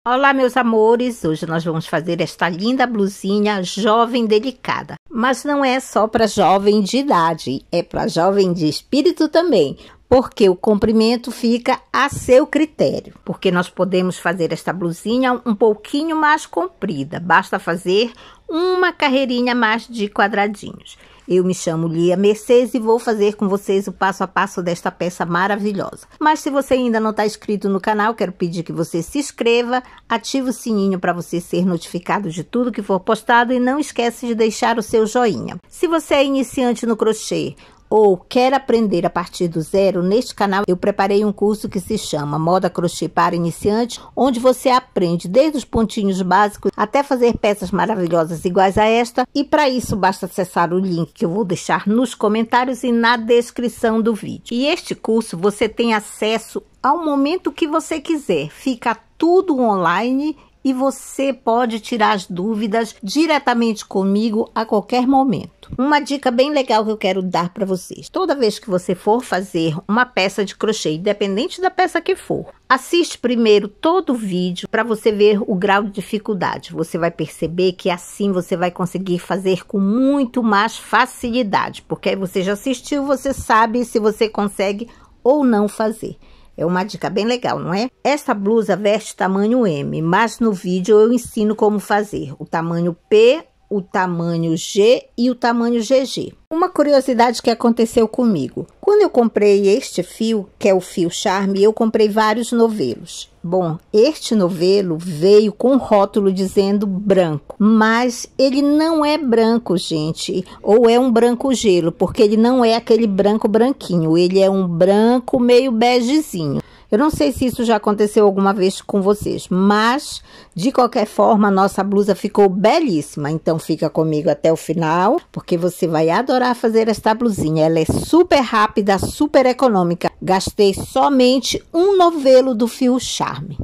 Olá, meus amores! Hoje nós vamos fazer esta linda blusinha jovem delicada. Mas não é só para jovem de idade, é para jovem de espírito também. Porque o comprimento fica a seu critério. Porque nós podemos fazer esta blusinha um pouquinho mais comprida. Basta fazer uma carreirinha mais de quadradinhos. Eu me chamo Lia Mercedes e vou fazer com vocês o passo a passo desta peça maravilhosa. Mas se você ainda não está inscrito no canal, quero pedir que você se inscreva, ative o sininho para você ser notificado de tudo que for postado e não esquece de deixar o seu joinha. Se você é iniciante no crochê ou quer aprender a partir do zero, neste canal eu preparei um curso que se chama Moda Crochê para Iniciantes, onde você aprende desde os pontinhos básicos até fazer peças maravilhosas iguais a esta. E para isso basta acessar o link que eu vou deixar nos comentários e na descrição do vídeo. E este curso você tem acesso ao momento que você quiser, fica tudo online e você pode tirar as dúvidas diretamente comigo a qualquer momento. Uma dica bem legal que eu quero dar para vocês. Toda vez que você for fazer uma peça de crochê, independente da peça que for, assiste primeiro todo o vídeo para você ver o grau de dificuldade. Você vai perceber que assim você vai conseguir fazer com muito mais facilidade. Porque aí você já assistiu, você sabe se você consegue ou não fazer. É uma dica bem legal, não é? Essa blusa veste tamanho M, mas no vídeo eu ensino como fazer o tamanho P, o tamanho G e o tamanho GG. Uma curiosidade que aconteceu comigo. Quando eu comprei este fio, que é o fio Charme, eu comprei vários novelos. Bom, este novelo veio com rótulo dizendo branco, mas ele não é branco, gente, ou é um branco gelo, porque ele não é aquele branco branquinho, ele é um branco meio begezinho. Eu não sei se isso já aconteceu alguma vez com vocês, mas de qualquer forma a nossa blusa ficou belíssima. Então fica comigo até o final, porque você vai adorar fazer esta blusinha. Ela é super rápida, super econômica. Gastei somente um novelo do fio Charme.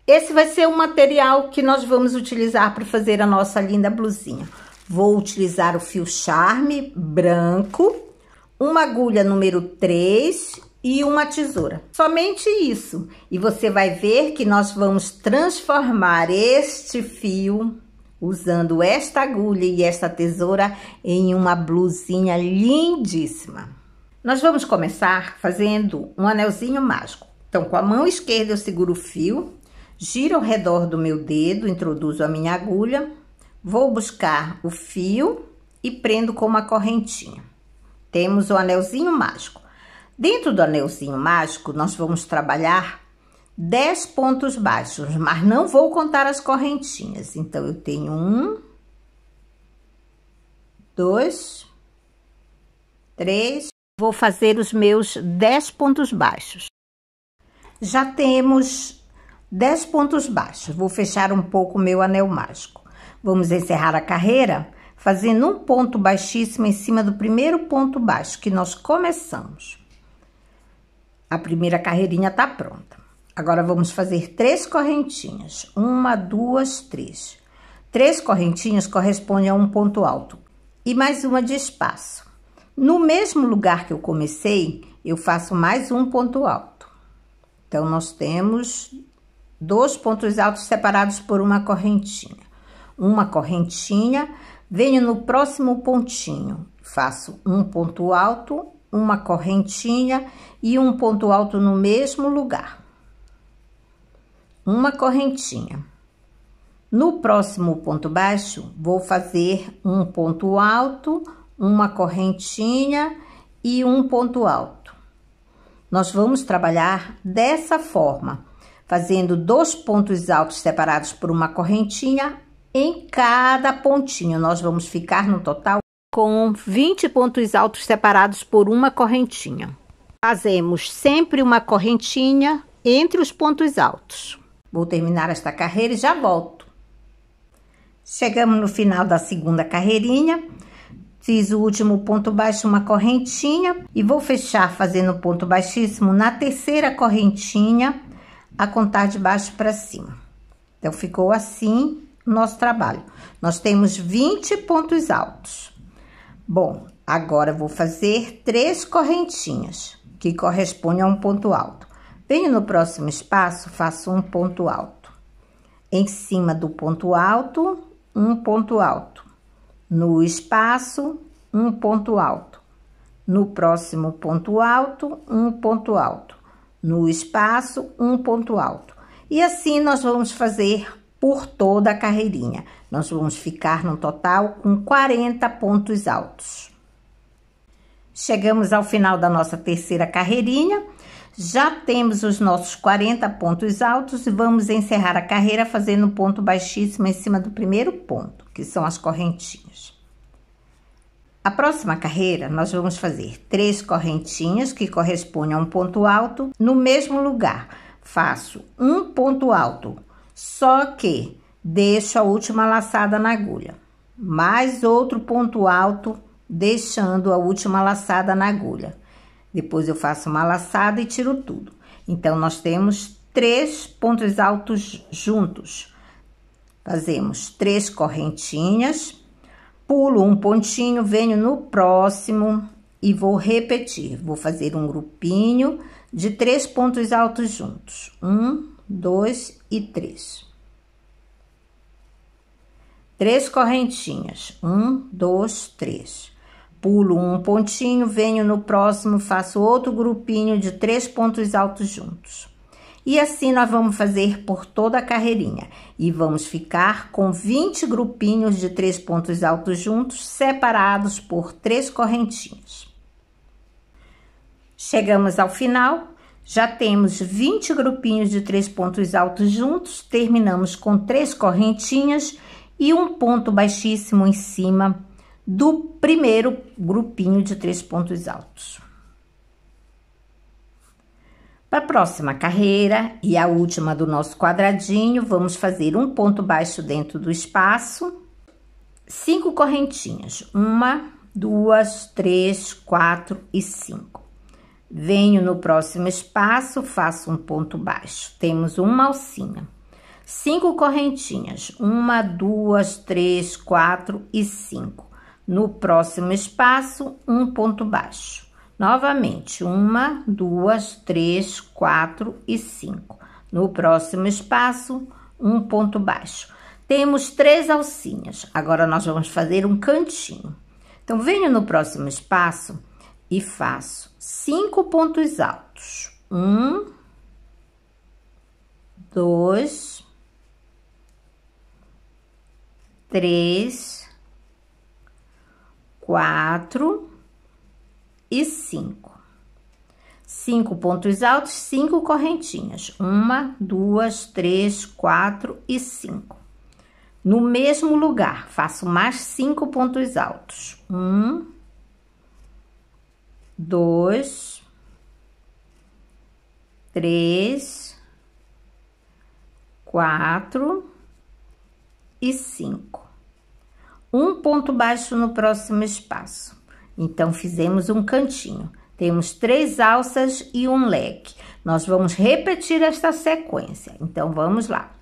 Esse vai ser o material que nós vamos utilizar para fazer a nossa linda blusinha. Vou utilizar o fio Charme branco, uma agulha número 3 e uma tesoura. Somente isso. E você vai ver que nós vamos transformar este fio, usando esta agulha e esta tesoura, em uma blusinha lindíssima. Nós vamos começar fazendo um anelzinho mágico. Então, com a mão esquerda eu seguro o fio, giro ao redor do meu dedo, introduzo a minha agulha, vou buscar o fio e prendo com uma correntinha. Temos o anelzinho mágico. Dentro do anelzinho mágico, nós vamos trabalhar 10 pontos baixos, mas não vou contar as correntinhas. Então, eu tenho 1, 2, 3, vou fazer os meus 10 pontos baixos. Já temos 10 pontos baixos. Vou fechar um pouco o meu anel mágico. Vamos encerrar a carreira fazendo um ponto baixíssimo em cima do primeiro ponto baixo que nós começamos. A primeira carreirinha tá pronta. Agora, vamos fazer 3 correntinhas. 1, 2, 3. 3 correntinhas correspondem a um ponto alto. E mais uma de espaço. No mesmo lugar que eu comecei, eu faço mais um ponto alto. Então, nós temos 2 pontos altos separados por uma correntinha. Uma correntinha, venho no próximo pontinho, faço um ponto alto, uma correntinha e um ponto alto no mesmo lugar. Uma correntinha. No próximo ponto baixo, vou fazer um ponto alto, uma correntinha e um ponto alto. Nós vamos trabalhar dessa forma, fazendo 2 pontos altos separados por uma correntinha em cada pontinho. Nós vamos ficar no total com 20 pontos altos separados por uma correntinha. Fazemos sempre uma correntinha, entre os pontos altos. Vou terminar esta carreira e já volto. Chegamos no final da segunda carreirinha. Fiz o último ponto baixo, uma correntinha, e vou fechar fazendo ponto baixíssimo na terceira correntinha, a contar de baixo para cima. Então, ficou assim o nosso trabalho. Nós temos 20 pontos altos. Bom, agora eu vou fazer 3 correntinhas, que correspondem a um ponto alto. Venho no próximo espaço, faço um ponto alto. Em cima do ponto alto, um ponto alto. No espaço, um ponto alto. No próximo ponto alto, um ponto alto. No espaço, um ponto alto. E assim nós vamos fazer por toda a carreirinha. Nós vamos ficar no total com 40 pontos altos. Chegamos ao final da nossa terceira carreirinha. Já temos os nossos 40 pontos altos e vamos encerrar a carreira fazendo um ponto baixíssimo em cima do primeiro ponto, que são as correntinhas. A próxima carreira, nós vamos fazer 3 correntinhas que correspondem a um ponto alto no mesmo lugar. Faço um ponto alto, só que deixo a última laçada na agulha. Mais outro ponto alto, deixando a última laçada na agulha. Depois eu faço uma laçada e tiro tudo. Então, nós temos 3 pontos altos juntos. Fazemos 3 correntinhas, pulo um pontinho, venho no próximo e vou repetir. Vou fazer um grupinho de 3 pontos altos juntos. 1, 2 e 3. 3 correntinhas. 1, 2, 3. Pulo um pontinho, venho no próximo, faço outro grupinho de 3 pontos altos juntos. E assim nós vamos fazer por toda a carreirinha. E vamos ficar com 20 grupinhos de 3 pontos altos juntos, separados por 3 correntinhas. Chegamos ao final, já temos 20 grupinhos de 3 pontos altos juntos, terminamos com 3 correntinhas e um ponto baixíssimo em cima do primeiro grupinho de 3 pontos altos. Para a próxima carreira e a última do nosso quadradinho, vamos fazer um ponto baixo dentro do espaço, 5 correntinhas, 1, 2, 3, 4 e 5. Venho no próximo espaço, faço um ponto baixo, temos uma alcinha. 5 correntinhas, 1, 2, 3, 4 e 5. No próximo espaço, um ponto baixo. Novamente, 1, 2, 3, 4 e 5. No próximo espaço, um ponto baixo. Temos 3 alcinhas. Agora, nós vamos fazer um cantinho. Então, venho no próximo espaço e faço 5 pontos altos. 1, 2, 3, 4 e 5. 5 pontos altos, 5 correntinhas. 1, 2, 3, 4 e 5. No mesmo lugar, faço mais 5 pontos altos. 1, 2, 3, 4 e 5. Um ponto baixo no próximo espaço. Então, fizemos um cantinho. Temos 3 alças e um leque. Nós vamos repetir esta sequência. Então, vamos lá.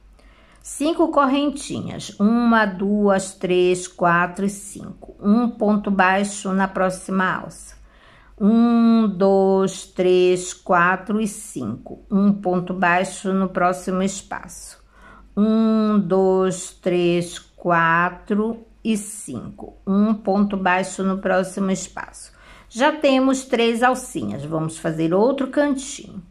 5 correntinhas. 1, 2, 3, 4 e 5. Um ponto baixo na próxima alça. 1, 2, 3, 4 e 5. Um ponto baixo no próximo espaço. 1, 2, 3, 4 e 5. Um ponto baixo no próximo espaço. Já temos 3 alcinhas, vamos fazer outro cantinho.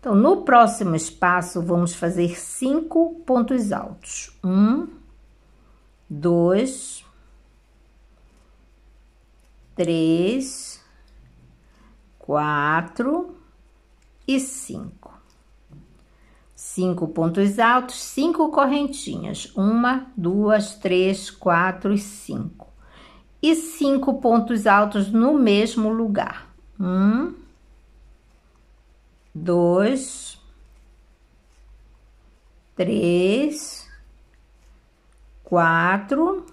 Então, no próximo espaço, vamos fazer 5 pontos altos. 1, 2, 3, 4 e 5. 5 pontos altos, 5 correntinhas. 1, 2, 3, 4 e 5. E 5 pontos altos no mesmo lugar. 1, 2, 3, 4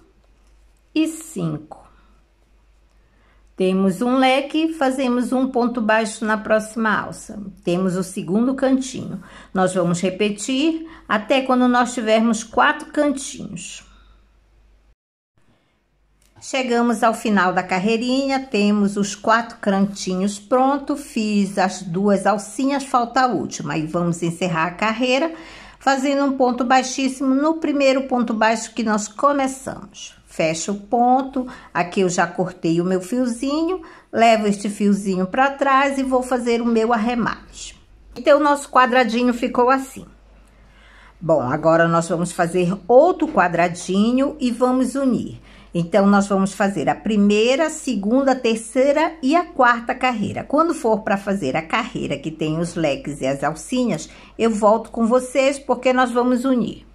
e 5. Temos um leque, fazemos um ponto baixo na próxima alça. Temos o segundo cantinho. Nós vamos repetir até quando nós tivermos 4 cantinhos. Chegamos ao final da carreirinha, temos os 4 cantinhos prontos, fiz as 2 alcinhas, falta a última. E vamos encerrar a carreira fazendo um ponto baixíssimo no primeiro ponto baixo que nós começamos. Fecho o ponto, aqui eu já cortei o meu fiozinho, levo este fiozinho para trás e vou fazer o meu arremate. Então, o nosso quadradinho ficou assim. Bom, agora nós vamos fazer outro quadradinho e vamos unir. Então, nós vamos fazer a primeira, segunda, terceira e a quarta carreira. Quando for para fazer a carreira que tem os leques e as alcinhas, eu volto com vocês porque nós vamos unir.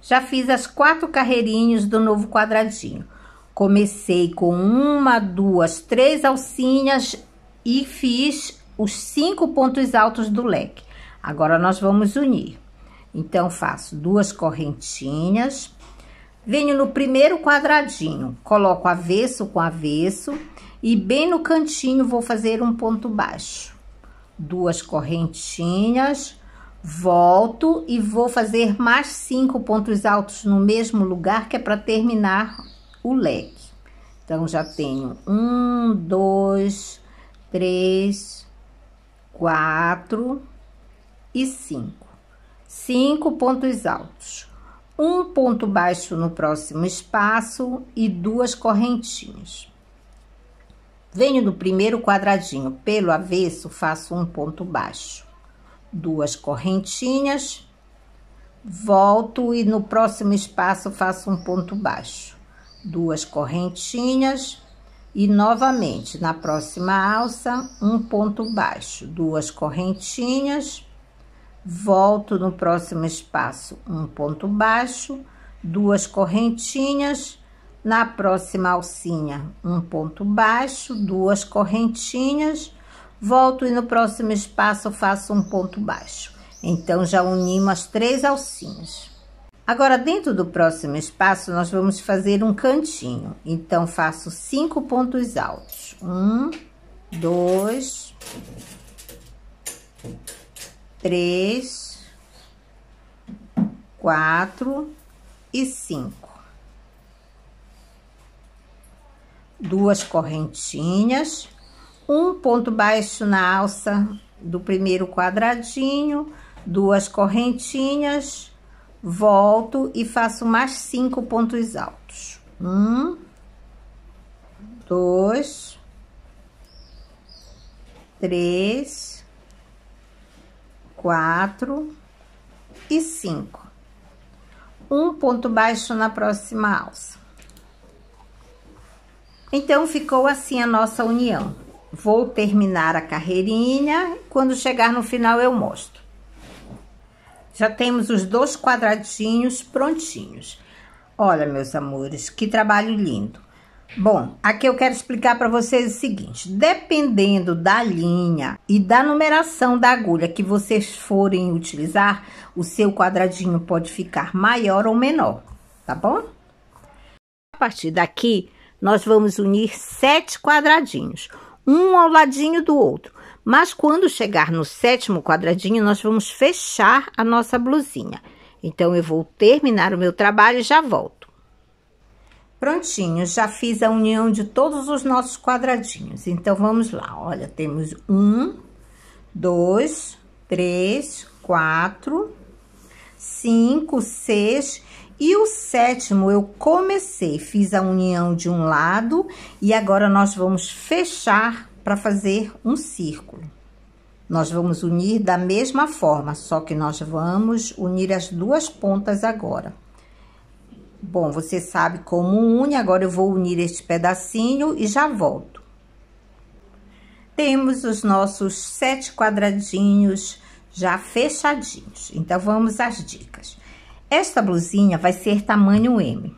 Já fiz as 4 carreirinhas do novo quadradinho. Comecei com 1, 2, 3 alcinhas e fiz os 5 pontos altos do leque. Agora, nós vamos unir. Então, faço 2 correntinhas, venho no primeiro quadradinho, coloco avesso com avesso e bem no cantinho vou fazer um ponto baixo. 2 correntinhas, volto e vou fazer mais 5 pontos altos no mesmo lugar, que é para terminar o leque. Então, já tenho 1, 2, 3, 4 e 5. 5 pontos altos. Um ponto baixo no próximo espaço e 2 correntinhas. Venho do primeiro quadradinho pelo avesso, faço um ponto baixo. 2 correntinhas, volto e no próximo espaço faço um ponto baixo. 2 correntinhas e novamente na próxima alça um ponto baixo. 2 correntinhas, volto no próximo espaço um ponto baixo, 2 correntinhas, na próxima alcinha um ponto baixo, 2 correntinhas, volto e no próximo espaço faço um ponto baixo. Então, já unimos as 3 alcinhas. Agora, dentro do próximo espaço, nós vamos fazer um cantinho. Então, faço 5 pontos altos. 1, 2, 3, 4 e 5. 2 correntinhas. Um ponto baixo na alça do primeiro quadradinho, 2 correntinhas, volto e faço mais 5 pontos altos. 1, 2, 3, 4 e 5. Um ponto baixo na próxima alça. Então, ficou assim a nossa união. Vou terminar a carreirinha, quando chegar no final eu mostro. Já temos os 2 quadradinhos prontinhos. Olha, meus amores, que trabalho lindo. Bom, aqui eu quero explicar para vocês o seguinte. Dependendo da linha e da numeração da agulha que vocês forem utilizar, o seu quadradinho pode ficar maior ou menor, tá bom? A partir daqui, nós vamos unir 7 quadradinhos. Um ao ladinho do outro, mas quando chegar no 7º quadradinho, nós vamos fechar a nossa blusinha. Então, eu vou terminar o meu trabalho e já volto. Prontinho, já fiz a união de todos os nossos quadradinhos. Então, vamos lá, olha, temos 1, 2, 3, 4, 5, 6... E o 7º, eu comecei, fiz a união de um lado e agora nós vamos fechar para fazer um círculo. Nós vamos unir da mesma forma, só que nós vamos unir as 2 pontas agora. Bom, você sabe como une, agora eu vou unir este pedacinho e já volto. Temos os nossos 7 quadradinhos já fechadinhos, então vamos às dicas. Esta blusinha vai ser tamanho M.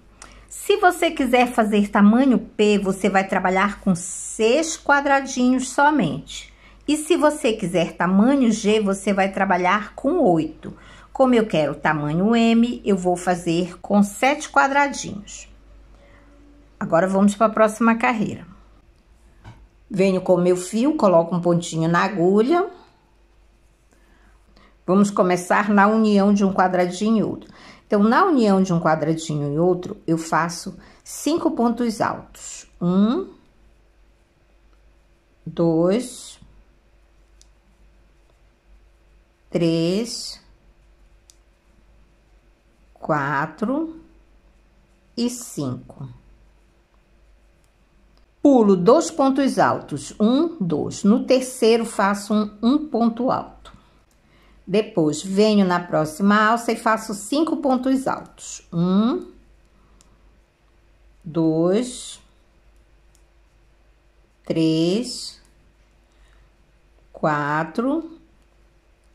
Se você quiser fazer tamanho P, você vai trabalhar com 6 quadradinhos somente. E se você quiser tamanho G, você vai trabalhar com 8. Como eu quero tamanho M, eu vou fazer com 7 quadradinhos. Agora, vamos para a próxima carreira. Venho com o meu fio, coloco um pontinho na agulha. Vamos começar na união de um quadradinho e outro. Então, na união de um quadradinho e outro, eu faço 5 pontos altos. 1, 2, 3, 4 e 5. Pulo 2 pontos altos, 1, 2. No terceiro, faço um ponto alto. Depois, venho na próxima alça e faço 5 pontos altos. 1, 2, 3, 4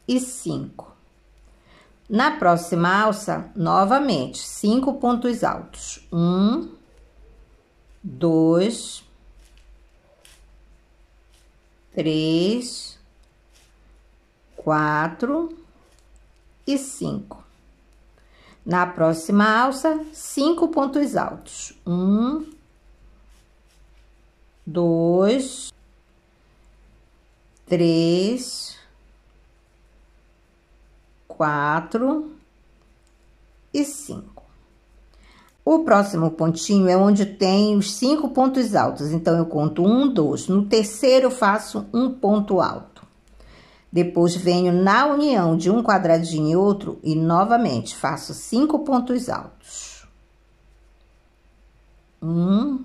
e 5. Na próxima alça, novamente, 5 pontos altos. 1, 2, 3, 4 e 5. Na próxima alça, 5 pontos altos. 1, 2, 3, 4 e 5. O próximo pontinho é onde tem os 5 pontos altos, então eu conto 1, 2. No terceiro, eu faço um ponto alto. Depois, venho na união de um quadradinho e outro e novamente faço 5 pontos altos. 1,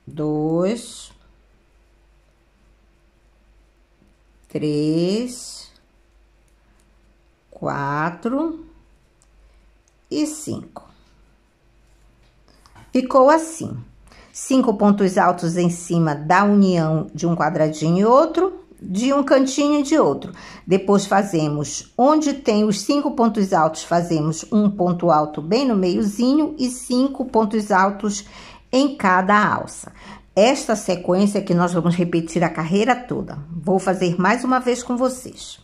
2, 3, 4 e 5. Ficou assim. 5 pontos altos em cima da união de um quadradinho e outro, de um cantinho e de outro. Depois, fazemos, onde tem os 5 pontos altos, fazemos um ponto alto bem no meiozinho e 5 pontos altos em cada alça. Esta sequência que nós vamos repetir a carreira toda. Vou fazer mais uma vez com vocês.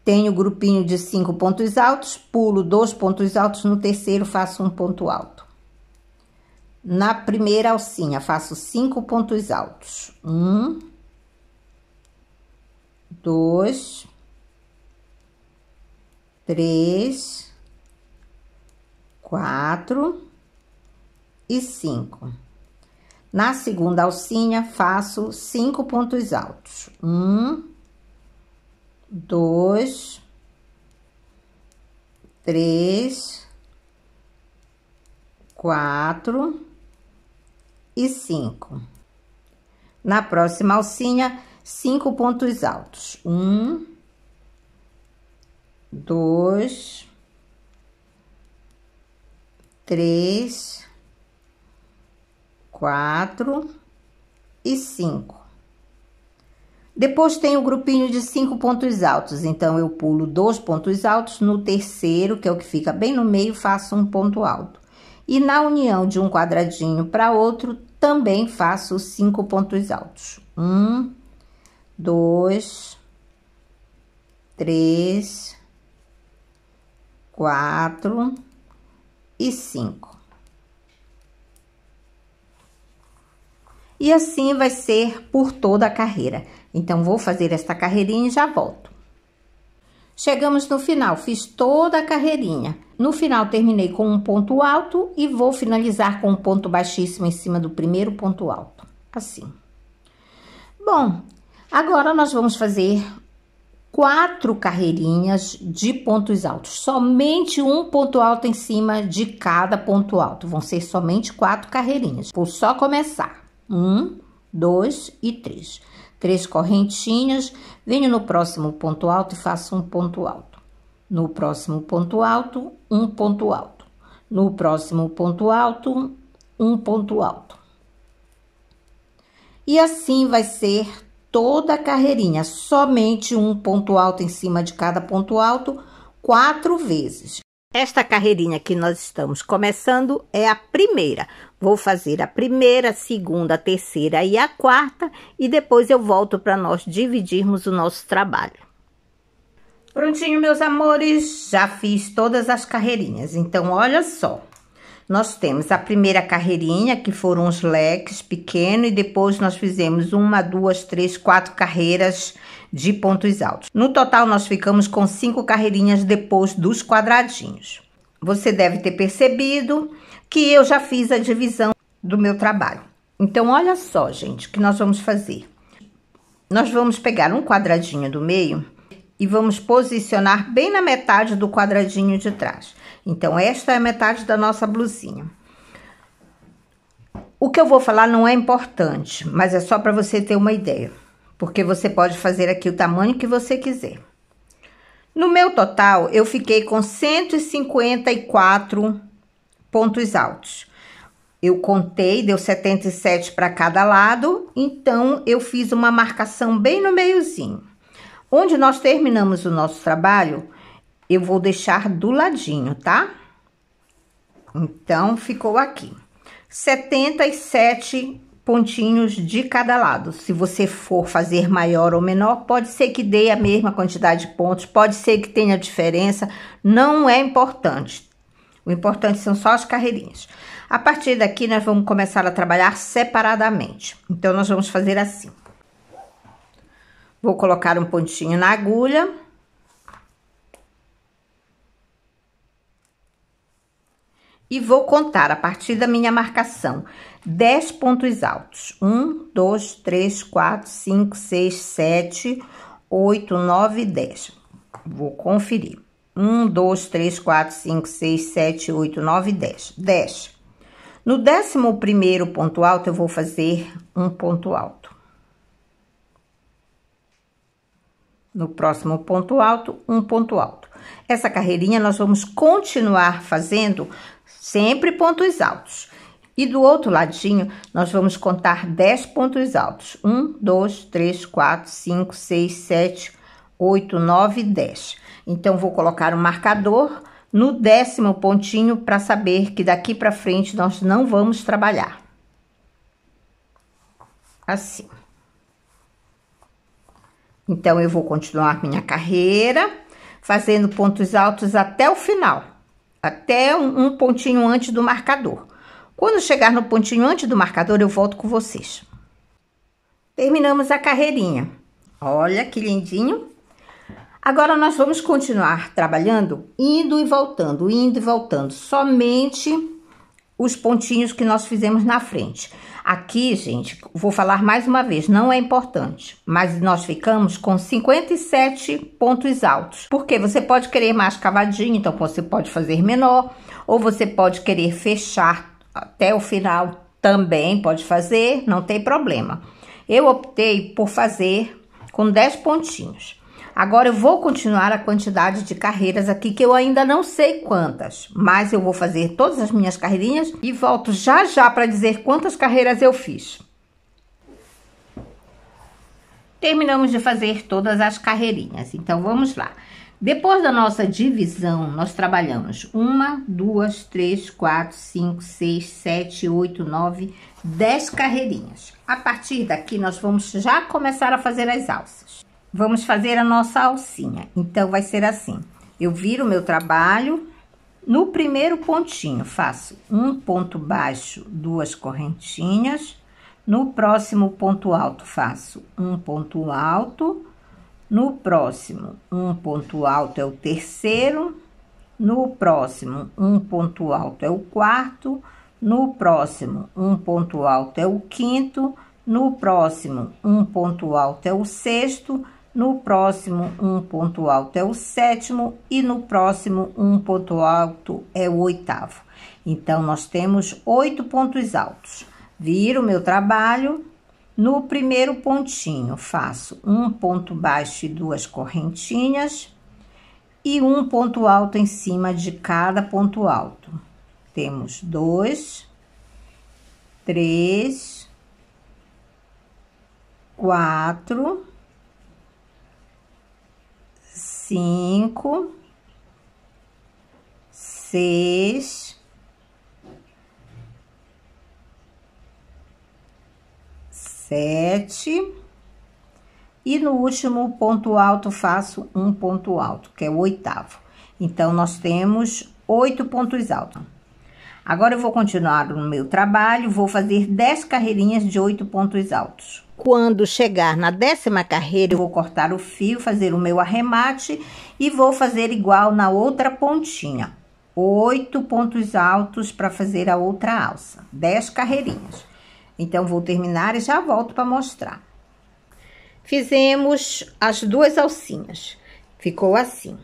Tenho grupinho de 5 pontos altos, pulo 2 pontos altos, no terceiro faço um ponto alto. Na primeira alcinha, faço 5 pontos altos. 1, 2, 3, 4 e 5. Na segunda alcinha, faço 5 pontos altos. 1, 2, 3, 4 e 5. Na próxima alcinha, 5 pontos altos. 1, 2, 3, 4 e 5. Depois tem o grupinho de 5 pontos altos, então eu pulo 2 pontos altos, no terceiro, que é o que fica bem no meio, faço um ponto alto. E na união de um quadradinho para outro, também faço 5 pontos altos. 1, 2, 3, 4 e 5. E assim vai ser por toda a carreira. Então, vou fazer esta carreirinha e já volto. Chegamos no final, fiz toda a carreirinha. No final, terminei com um ponto alto e vou finalizar com um ponto baixíssimo em cima do primeiro ponto alto. Assim. Bom, agora nós vamos fazer 4 carreirinhas de pontos altos. Somente um ponto alto em cima de cada ponto alto. Vão ser somente 4 carreirinhas. Vou só começar. 1, 2 e 3. 3 correntinhas, venho no próximo ponto alto e faço um ponto alto. No próximo ponto alto, um ponto alto. No próximo ponto alto, um ponto alto. E assim vai ser toda a carreirinha, somente um ponto alto em cima de cada ponto alto, 4 vezes. Esta carreirinha que nós estamos começando é a primeira. Vou fazer a primeira, a segunda, a terceira e a quarta, e depois eu volto para nós dividirmos o nosso trabalho. Prontinho, meus amores, já fiz todas as carreirinhas. Então, olha só. Nós temos a primeira carreirinha, que foram os leques pequenos, e depois nós fizemos 1, 2, 3, 4 carreiras de pontos altos. No total, nós ficamos com 5 carreirinhas depois dos quadradinhos. Você deve ter percebido que eu já fiz a divisão do meu trabalho. Então, olha só, gente, o que nós vamos fazer. Nós vamos pegar um quadradinho do meio e vamos posicionar bem na metade do quadradinho de trás. Então, esta é a metade da nossa blusinha. O que eu vou falar não é importante, mas é só para você ter uma ideia. Porque você pode fazer aqui o tamanho que você quiser. No meu total, eu fiquei com 154 pontos altos. Eu contei, deu 77 para cada lado, então eu fiz uma marcação bem no meiozinho. Onde nós terminamos o nosso trabalho, eu vou deixar do ladinho, tá? Então, ficou aqui. 77 pontinhos de cada lado. Se você for fazer maior ou menor, pode ser que dê a mesma quantidade de pontos, pode ser que tenha diferença, não é importante. O importante são só as carreirinhas. A partir daqui, nós vamos começar a trabalhar separadamente. Então, nós vamos fazer assim. Vou colocar um pontinho na agulha. E vou contar a partir da minha marcação 10 pontos altos. 1, 2, 3, 4, 5, 6, 7, 8, 9, 10. Vou conferir. 1, 2, 3, 4, 5, 6, 7, 8, 9, 10. 10. No 11º ponto alto, eu vou fazer um ponto alto. No próximo ponto alto, um ponto alto. Essa carreirinha nós vamos continuar fazendo sempre pontos altos. E do outro ladinho, nós vamos contar 10 pontos altos. 1, 2, 3, 4, 5, 6, 7, 8, 9, 10. Então, vou colocar um marcador no 10º pontinho para saber que daqui para frente nós não vamos trabalhar. Assim. Então, eu vou continuar minha carreira, fazendo pontos altos até o final. Até um pontinho antes do marcador. Quando chegar no pontinho antes do marcador, eu volto com vocês. Terminamos a carreirinha. Olha que lindinho. Agora, nós vamos continuar trabalhando, indo e voltando. Somente os pontinhos que nós fizemos na frente. Aqui, gente, vou falar mais uma vez, não é importante, mas nós ficamos com 57 pontos altos. Porque você pode querer mais cavadinho, então você pode fazer menor, ou você pode querer fechar até o final, também pode fazer, não tem problema. Eu optei por fazer com 10 pontinhos. Agora, eu vou continuar a quantidade de carreiras aqui, que eu ainda não sei quantas. Mas eu vou fazer todas as minhas carreirinhas e volto já já para dizer quantas carreiras eu fiz. Terminamos de fazer todas as carreirinhas. Então, vamos lá. Depois da nossa divisão, nós trabalhamos 1, 2, 3, 4, 5, 6, 7, 8, 9, 10 carreirinhas. A partir daqui, nós vamos já começar a fazer as alças. Vamos fazer a nossa alcinha. Então, vai ser assim. Eu viro o meu trabalho. No primeiro pontinho, faço um ponto baixo, 2 correntinhas. No próximo ponto alto, faço um ponto alto. No próximo, um ponto alto é o terceiro. No próximo, um ponto alto é o quarto. No próximo, um ponto alto é o quinto. No próximo, um ponto alto é o sexto. No próximo, um ponto alto é o sétimo. E no próximo, um ponto alto é o oitavo. Então, nós temos 8 pontos altos. Viro o meu trabalho. No primeiro pontinho, faço um ponto baixo e 2 correntinhas. E um ponto alto em cima de cada ponto alto. Temos 2, 3, 4... 5, 6, 7, e no último ponto alto faço um ponto alto, que é o 8º. Então, nós temos 8 pontos altos. Agora, eu vou continuar no meu trabalho, vou fazer 10 carreirinhas de 8 pontos altos. Quando chegar na 10ª carreira, eu vou cortar o fio, fazer o meu arremate e vou fazer igual na outra pontinha. 8 pontos altos para fazer a outra alça. 10 carreirinhas. Então, vou terminar e já volto para mostrar. Fizemos as 2 alcinhas. Ficou assim.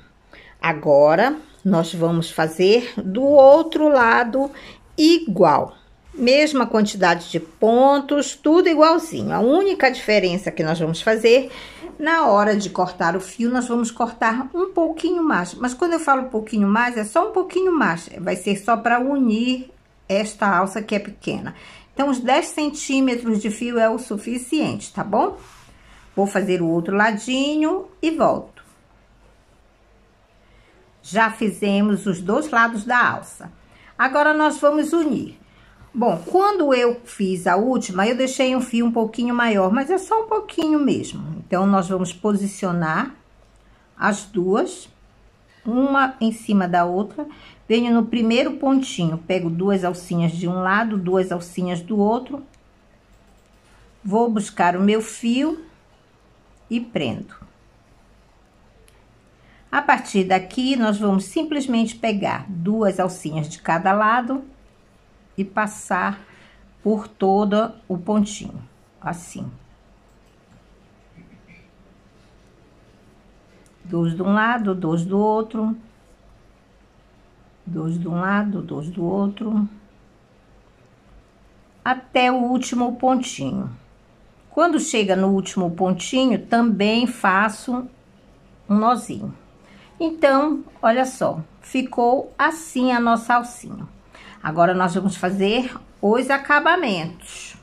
Agora, nós vamos fazer do outro lado igual. Mesma quantidade de pontos, tudo igualzinho. A única diferença que nós vamos fazer, na hora de cortar o fio, nós vamos cortar um pouquinho mais. Mas quando eu falo um pouquinho mais, é só um pouquinho mais. Vai ser só para unir esta alça que é pequena. Então, os 10 centímetros de fio é o suficiente, tá bom? Vou fazer o outro ladinho e volto. Já fizemos os 2 lados da alça. Agora, nós vamos unir. Bom, quando eu fiz a última, eu deixei um fio um pouquinho maior, mas é só um pouquinho mesmo. Então, nós vamos posicionar as duas, uma em cima da outra. Venho no primeiro pontinho, pego 2 alcinhas de um lado, 2 alcinhas do outro. Vou buscar o meu fio e prendo. A partir daqui, nós vamos simplesmente pegar 2 alcinhas de cada lado e passar por todo o pontinho, assim. 2 de um lado, 2 do outro. 2 de um lado, 2 do outro. Até o último pontinho. Quando chega no último pontinho, também faço um nozinho. Então, olha só, ficou assim a nossa alcinha. Agora, nós vamos fazer os acabamentos.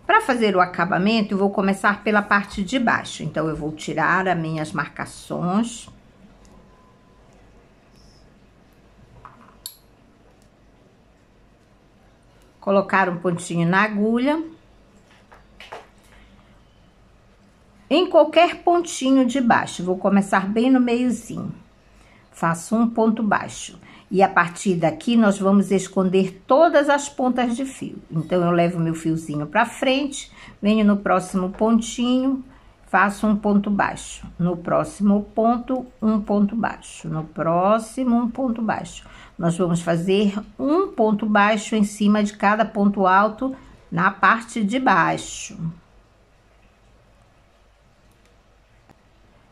Para fazer o acabamento, eu vou começar pela parte de baixo. Então, eu vou tirar as minhas marcações. Colocar um pontinho na agulha. Em qualquer pontinho de baixo, vou começar bem no meiozinho. Faço um ponto baixo. E a partir daqui, nós vamos esconder todas as pontas de fio. Então, eu levo meu fiozinho pra frente, venho no próximo pontinho, faço um ponto baixo. No próximo ponto, um ponto baixo. No próximo, um ponto baixo. Nós vamos fazer um ponto baixo em cima de cada ponto alto na parte de baixo.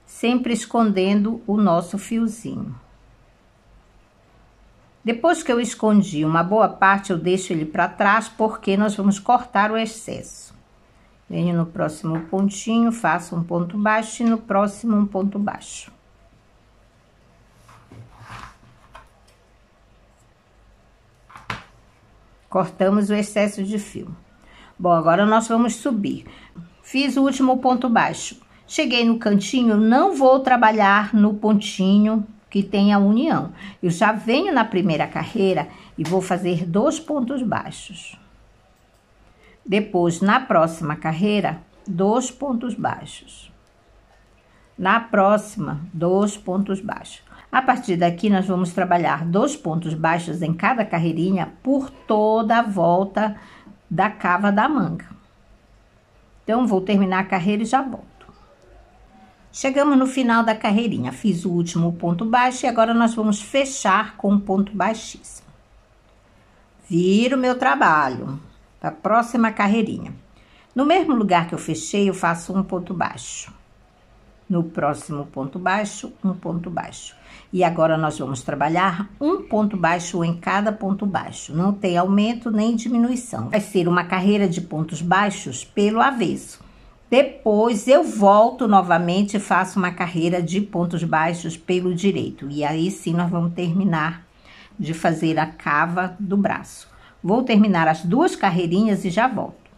Sempre escondendo o nosso fiozinho. Depois que eu escondi uma boa parte, eu deixo ele para trás, porque nós vamos cortar o excesso. Venho no próximo pontinho, faço um ponto baixo e no próximo um ponto baixo. Cortamos o excesso de fio. Bom, agora nós vamos subir. Fiz o último ponto baixo. Cheguei no cantinho, não vou trabalhar no pontinho que tem a união. Eu já venho na primeira carreira e vou fazer 2 pontos baixos. Depois, na próxima carreira, 2 pontos baixos. Na próxima, 2 pontos baixos. A partir daqui, nós vamos trabalhar 2 pontos baixos em cada carreirinha por toda a volta da cava da manga. Então, vou terminar a carreira e já volto. Chegamos no final da carreirinha, fiz o último ponto baixo e agora nós vamos fechar com um ponto baixíssimo. Viro meu trabalho para a próxima carreirinha. No mesmo lugar que eu fechei, eu faço um ponto baixo. No próximo ponto baixo, um ponto baixo. E agora nós vamos trabalhar um ponto baixo em cada ponto baixo. Não tem aumento nem diminuição. Vai ser uma carreira de pontos baixos pelo avesso. Depois, eu volto novamente e faço uma carreira de pontos baixos pelo direito. E aí, sim, nós vamos terminar de fazer a cava do braço. Vou terminar as 2 carreirinhas e já volto.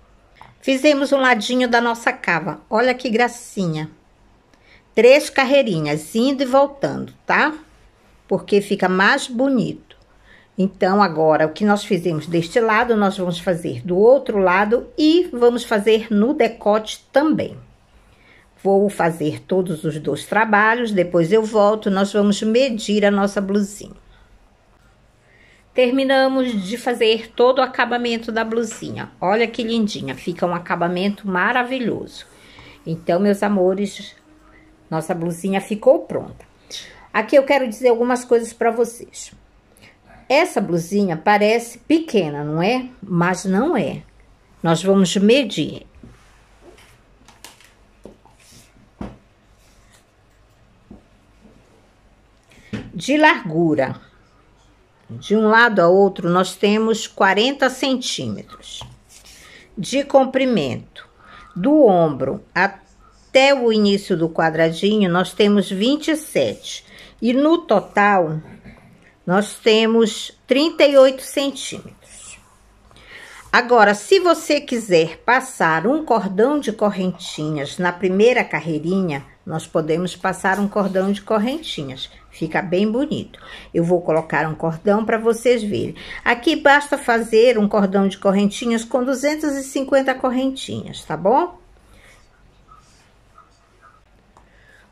Fizemos um ladinho da nossa cava. Olha que gracinha. 3 carreirinhas, indo e voltando, tá? porque fica mais bonito. Então, agora, o que nós fizemos deste lado, nós vamos fazer do outro lado e vamos fazer no decote também. Vou fazer todos os dois trabalhos, depois eu volto, nós vamos medir a nossa blusinha. Terminamos de fazer todo o acabamento da blusinha. Olha que lindinha, fica um acabamento maravilhoso. Então, meus amores, nossa blusinha ficou pronta. Aqui eu quero dizer algumas coisas para vocês. Essa blusinha parece pequena, não é? Mas não é. Nós vamos medir. De largura, de um lado a outro, nós temos 40 centímetros. De comprimento, do ombro até o início do quadradinho, nós temos 27. E no total, nós temos 38 centímetros. Agora, se você quiser passar um cordão de correntinhas na primeira carreirinha, nós podemos passar um cordão de correntinhas. Fica bem bonito. Eu vou colocar um cordão para vocês verem. Aqui basta fazer um cordão de correntinhas com 250 correntinhas, tá bom?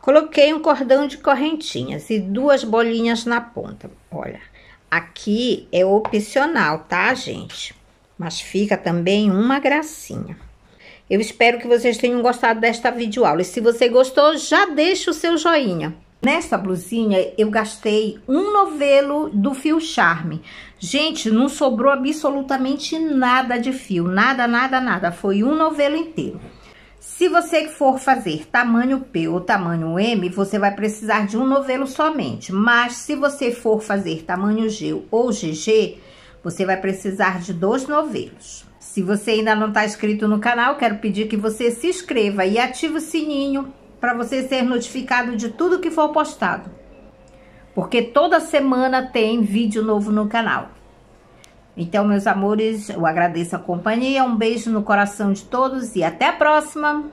Coloquei um cordão de correntinhas e 2 bolinhas na ponta. Olha, aqui é opcional, tá, gente? Mas fica também uma gracinha. Eu espero que vocês tenham gostado desta videoaula. E se você gostou, já deixa o seu joinha. Nessa blusinha, eu gastei um novelo do fio Charme. Gente, não sobrou absolutamente nada de fio. Nada, nada, nada. Foi um novelo inteiro. Se você for fazer tamanho P ou tamanho M, você vai precisar de um novelo somente. Mas se você for fazer tamanho G ou GG, você vai precisar de 2 novelos. Se você ainda não está inscrito no canal, quero pedir que você se inscreva e ative o sininho para você ser notificado de tudo que for postado. Porque toda semana tem vídeo novo no canal. Então, meus amores, eu agradeço a companhia, um beijo no coração de todos e até a próxima!